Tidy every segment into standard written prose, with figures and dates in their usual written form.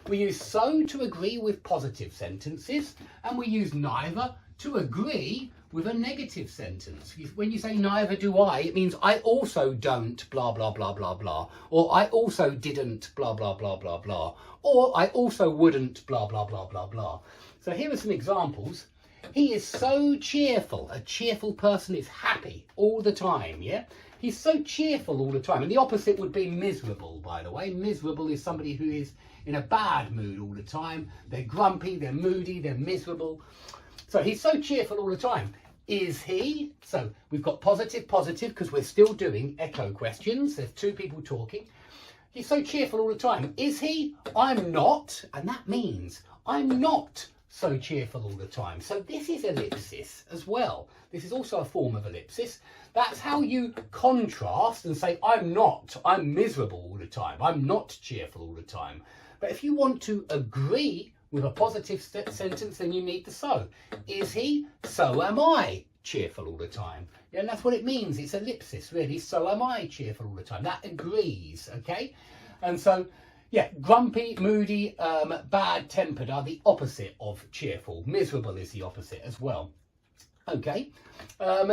We use so to agree with positive sentences, and we use neither to agree with a negative sentence. When you say neither do I, it means I also don't blah blah blah blah blah, or I also didn't blah blah blah blah blah, or I also wouldn't blah blah blah blah blah. So here are some examples. He is so cheerful. A cheerful person is happy all the time, yeah? He's so cheerful all the time. And the opposite would be miserable, by the way. Miserable is somebody who is in a bad mood all the time. They're grumpy, they're moody, they're miserable. So he's so cheerful all the time. Is he? So we've got positive, positive, because we're still doing echo questions. There's two people talking. He's so cheerful all the time. Is he? I'm not. And that means I'm not so cheerful all the time. So this is ellipsis as well. This is also a form of ellipsis. That's how you contrast and say, I'm miserable all the time. I'm not cheerful all the time. But if you want to agree with a positive sentence, then you need the so. Is he? So am I cheerful all the time. Yeah, and that's what it means. It's ellipsis, really. So am I cheerful all the time. That agrees, okay? And so, yeah, grumpy, moody, bad-tempered are the opposite of cheerful. Miserable is the opposite as well. Okay,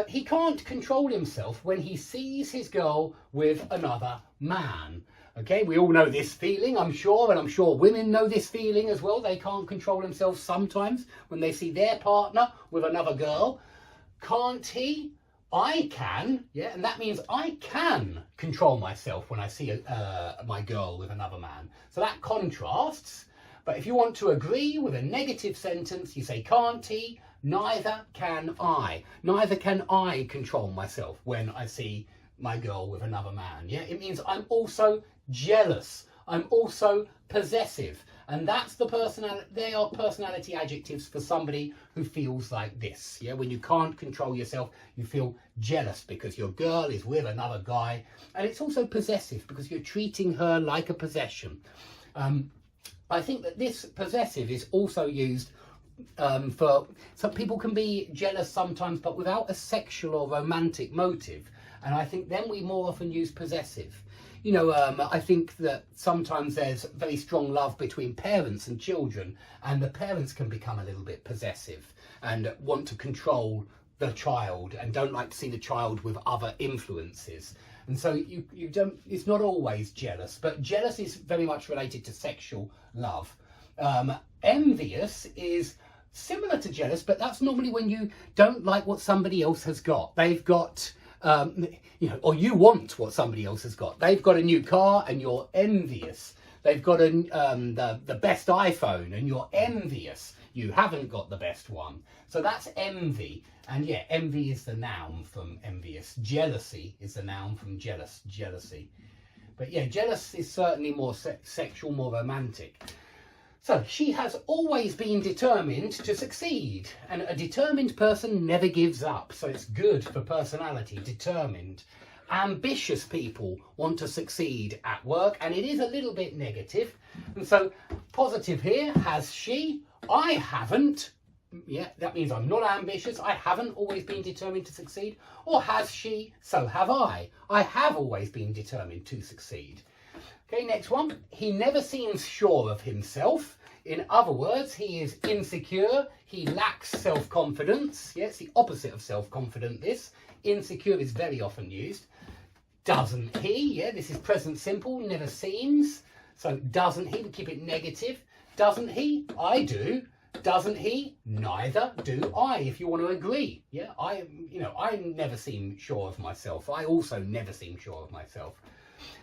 he can't control himself when he sees his girl with another man. Okay, we all know this feeling, I'm sure, and I'm sure women know this feeling as well. They can't control themselves sometimes when they see their partner with another girl. Can't he? I can, yeah, and that means I can control myself when I see my girl with another man. So that contrasts. But if you want to agree with a negative sentence, you say can't he? Neither can I. Neither can I control myself when I see my girl with another man. Yeah, it means I'm also jealous. I'm also possessive. And that's the personality. They are personality adjectives for somebody who feels like this. Yeah, when you can't control yourself, you feel jealous because your girl is with another guy. And it's also possessive because you're treating her like a possession. I think that this possessive is also used for some people can be jealous sometimes, but without a sexual or romantic motive. And I think then we more often use possessive. You know, I think that sometimes there's very strong love between parents and children, and the parents can become a little bit possessive and want to control the child and don't like to see the child with other influences. And so you don't, it's not always jealous, but jealous is very much related to sexual love. Envious is similar to jealous, but that's normally when you don't like what somebody else has got. They've got, you know, or you want what somebody else has got. They've got a new car and you're envious. They've got the best iPhone and you're envious. You haven't got the best one. So that's envy. And yeah, envy is the noun from envious. Jealousy is the noun from jealous, jealousy. But yeah, jealous is certainly more sexual, more romantic. So she has always been determined to succeed, and a determined person never gives up. So it's good for personality, determined. Ambitious people want to succeed at work, and it is a little bit negative. And so positive here, has she? I haven't. Yeah, that means I'm not ambitious. I haven't always been determined to succeed. Or has she? So have I. I have always been determined to succeed. Okay, next one. He never seems sure of himself. In other words, he is insecure. He lacks self-confidence. Yeah, it's the opposite of self-confident, this. Insecure is very often used. Doesn't he? Yeah, this is present simple, never seems. So doesn't he? We keep it negative. Doesn't he? I do. Doesn't he? Neither do I, if you want to agree. Yeah, I never seem sure of myself. I also never seem sure of myself.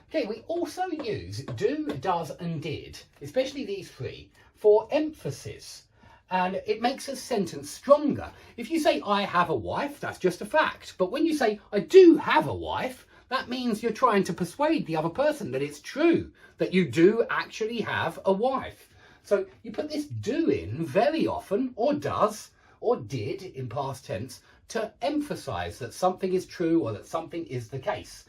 Okay, we also use do, does and did, especially these three, for emphasis. And it makes a sentence stronger. If you say I have a wife, that's just a fact. But when you say I do have a wife, that means you're trying to persuade the other person that it's true, that you do actually have a wife. So you put this do in very often, or does, or did in past tense, to emphasize that something is true or that something is the case.